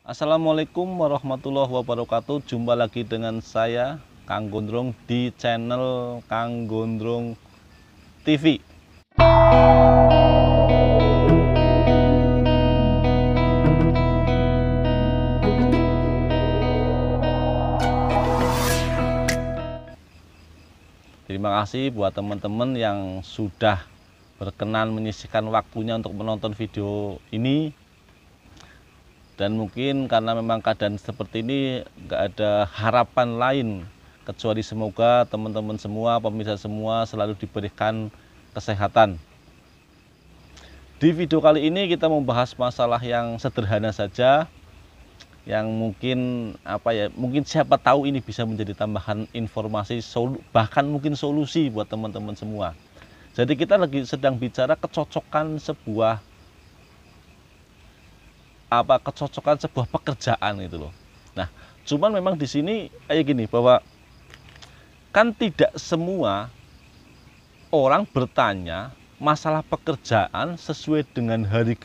Assalamualaikum warahmatullahi wabarakatuh. Jumpa lagi dengan saya Kang Gondrong di channel Kang Gondrong TV. Terima kasih buat teman-teman yang sudah berkenan menyisihkan waktunya untuk menonton video ini. Dan mungkin karena memang keadaan seperti ini nggak ada harapan lain kecuali semoga teman-teman semua, pemirsa semua selalu diberikan kesehatan. Di video kali ini kita membahas masalah yang sederhana saja, yang mungkin mungkin siapa tahu ini bisa menjadi tambahan informasi, bahkan mungkin solusi buat teman-teman semua. Jadi kita lagi sedang bicara kecocokan sebuah pekerjaan gitu loh. Nah, cuman memang di sini kayak gini, bahwa kan tidak semua orang bertanya masalah pekerjaan sesuai dengan hari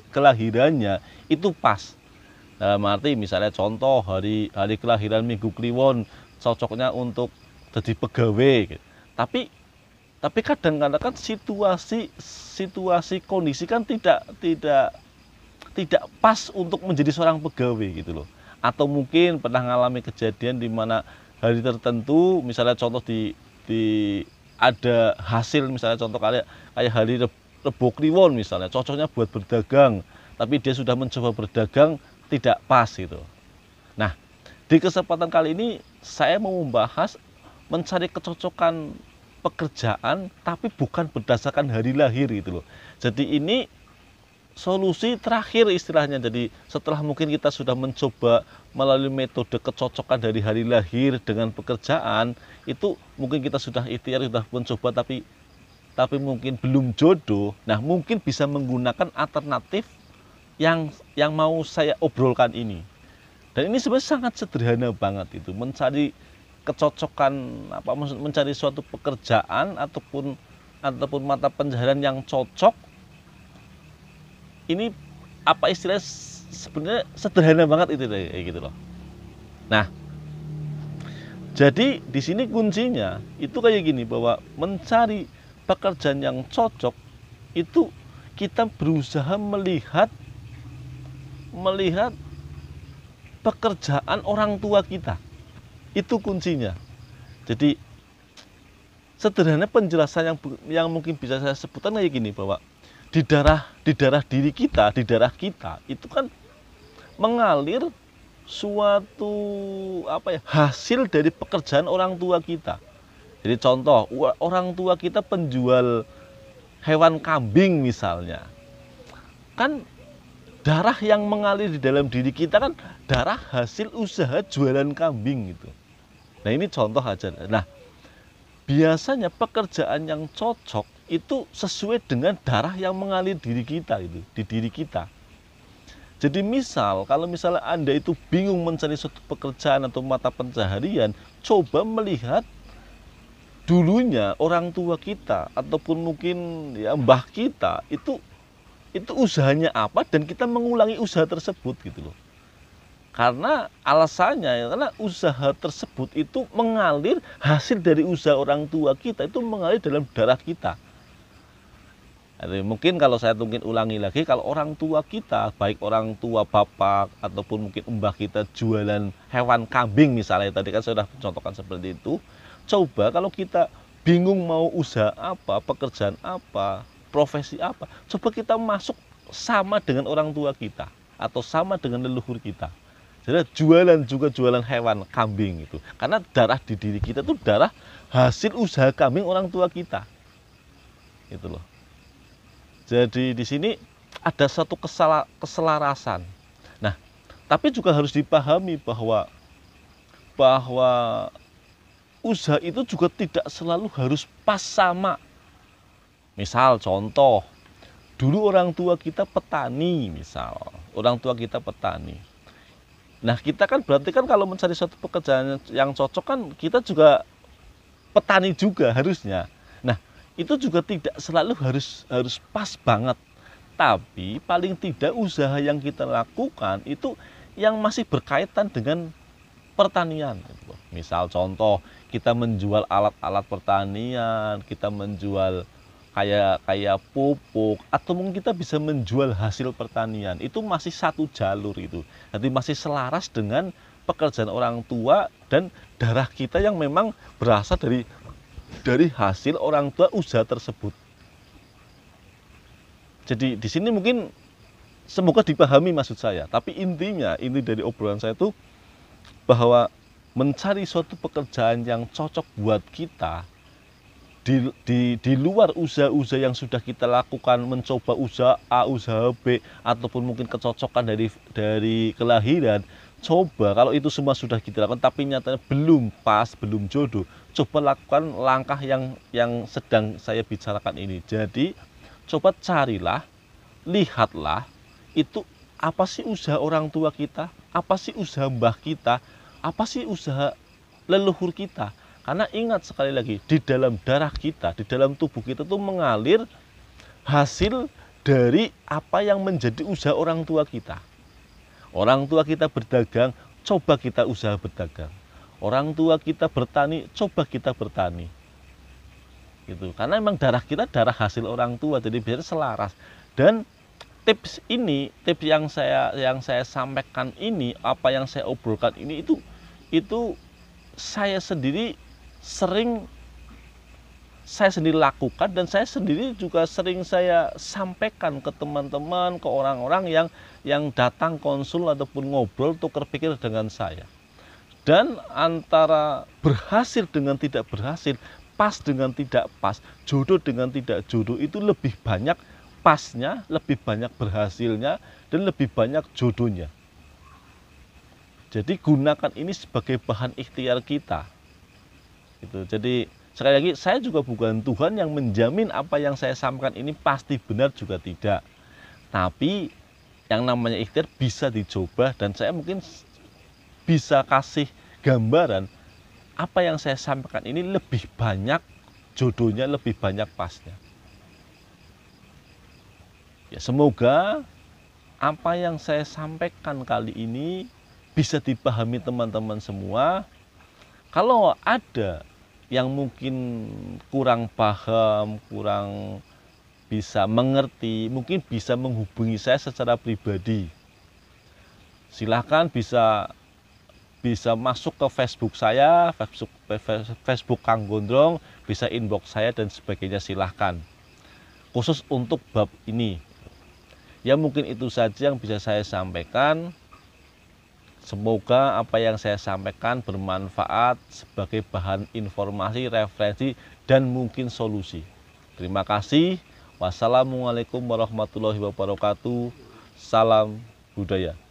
kelahirannya itu pas. Dalam arti misalnya contoh hari kelahiran Minggu Kliwon cocoknya untuk jadi pegawai gitu. Tapi kadang-kadang kan situasi kondisi kan tidak pas untuk menjadi seorang pegawai gitu loh. Atau mungkin pernah mengalami kejadian di mana hari tertentu, misalnya contoh di ada hasil, misalnya contoh kayak hari Rebo Kliwon misalnya, cocoknya buat berdagang, tapi dia sudah mencoba berdagang tidak pas gitu. Nah, di kesempatan kali ini saya mau membahas mencari kecocokan pekerjaan tapi bukan berdasarkan hari lahir gitu loh. Jadi ini solusi terakhir istilahnya. Jadi setelah mungkin kita sudah mencoba melalui metode kecocokan dari hari lahir dengan pekerjaan, itu mungkin kita sudah ikhtiar, sudah mencoba tapi mungkin belum jodoh. Nah, mungkin bisa menggunakan alternatif yang mau saya obrolkan ini. Dan ini sebenarnya sangat sederhana banget itu, mencari kecocokan mencari suatu pekerjaan ataupun mata pencaharian yang cocok. Ini istilahnya sebenarnya sederhana banget itu kayak gitu loh. Nah, jadi di sini kuncinya itu kayak gini, bahwa mencari pekerjaan yang cocok itu kita berusaha melihat pekerjaan orang tua kita. Itu kuncinya. Jadi sederhana penjelasan yang mungkin bisa saya sebutkan kayak gini, bahwa di darah diri kita, di darah kita itu kan mengalir suatu hasil dari pekerjaan orang tua kita. Jadi contoh, orang tua kita penjual hewan kambing misalnya, kan darah yang mengalir di dalam diri kita kan darah hasil usaha jualan kambing gitu. Nah, ini contoh aja. Nah, biasanya pekerjaan yang cocok itu sesuai dengan darah yang mengalir di diri kita. Jadi kalau misalnya Anda itu bingung mencari suatu pekerjaan atau mata pencaharian, coba melihat dulunya orang tua kita ataupun mungkin ya mbah kita itu usahanya apa, dan kita mengulangi usaha tersebut gitu loh. Karena alasannya karena usaha tersebut itu mengalir, hasil dari usaha orang tua kita itu mengalir dalam darah kita. Jadi mungkin kalau saya ulangi lagi, kalau orang tua kita, baik orang tua bapak ataupun mungkin mbah kita jualan hewan kambing misalnya, tadi kan saya sudah contohkan seperti itu. Coba kalau kita bingung mau usaha apa, pekerjaan apa, profesi apa, coba kita masuk sama dengan orang tua kita atau sama dengan leluhur kita. Jadi jualan hewan kambing itu, karena darah di diri kita itu darah hasil usaha kambing orang tua kita. Itu loh. Jadi di sini ada satu keselarasan. Nah, tapi juga harus dipahami bahwa usaha itu juga tidak selalu harus pas sama. Misal contoh, dulu orang tua kita petani misal, Nah, kita kan berarti kan kalau mencari suatu pekerjaan yang cocok kan kita juga petani juga harusnya. Nah, itu juga tidak selalu harus pas banget. Tapi paling tidak usaha yang kita lakukan itu yang masih berkaitan dengan pertanian. Misal contoh, kita menjual alat-alat pertanian, kita menjual kayak pupuk, atau mungkin kita bisa menjual hasil pertanian. Itu masih satu jalur itu. Jadi masih selaras dengan pekerjaan orang tua dan darah kita yang memang berasal dari hasil orang tua usaha tersebut. Jadi di sini mungkin semoga dipahami maksud saya. Tapi inti dari obrolan saya itu bahwa mencari suatu pekerjaan yang cocok buat kita di luar usaha-usaha yang sudah kita lakukan, mencoba usaha A, usaha B, ataupun mungkin kecocokan dari kelahiran. Coba kalau itu semua sudah kita lakukan tapi nyatanya belum pas, belum jodoh, coba lakukan langkah yang sedang saya bicarakan ini. Jadi coba carilah, lihatlah itu apa sih usaha orang tua kita, apa sih usaha mbah kita, apa sih usaha leluhur kita. Karena ingat sekali lagi, di dalam darah kita, di dalam tubuh kita itu mengalir hasil dari apa yang menjadi usaha orang tua kita. Orang tua kita berdagang, coba kita usaha berdagang. Orang tua kita bertani, coba kita bertani. Gitu. Karena memang darah kita darah hasil orang tua, jadi biar selaras. Dan tips yang saya sampaikan ini, apa yang saya obrolkan ini itu saya sendiri lakukan, dan saya sendiri juga sering saya sampaikan ke teman-teman, ke orang-orang yang datang konsul ataupun ngobrol tukar pikir dengan saya. Dan antara berhasil dengan tidak berhasil, pas dengan tidak pas, jodoh dengan tidak jodoh, itu lebih banyak pasnya, lebih banyak berhasilnya, dan lebih banyak jodohnya. Jadi gunakan ini sebagai bahan ikhtiar kita. Gitu. Jadi sekali lagi, saya juga bukan Tuhan yang menjamin apa yang saya sampaikan ini pasti benar, juga tidak. Tapi yang namanya ikhtiar bisa dicoba, dan saya mungkin bisa kasih gambaran apa yang saya sampaikan ini lebih banyak jodohnya, lebih banyak pasnya. Ya, semoga apa yang saya sampaikan kali ini bisa dipahami teman-teman semua. Kalau ada yang mungkin kurang paham, kurang bisa mengerti, mungkin bisa menghubungi saya secara pribadi. Silahkan bisa masuk ke Facebook saya, Facebook Kang Gondrong, bisa inbox saya dan sebagainya, silahkan. Khusus untuk bab ini. Ya mungkin itu saja yang bisa saya sampaikan. Semoga apa yang saya sampaikan bermanfaat sebagai bahan informasi, referensi, dan mungkin solusi. Terima kasih. Wassalamualaikum warahmatullahi wabarakatuh. Salam budaya.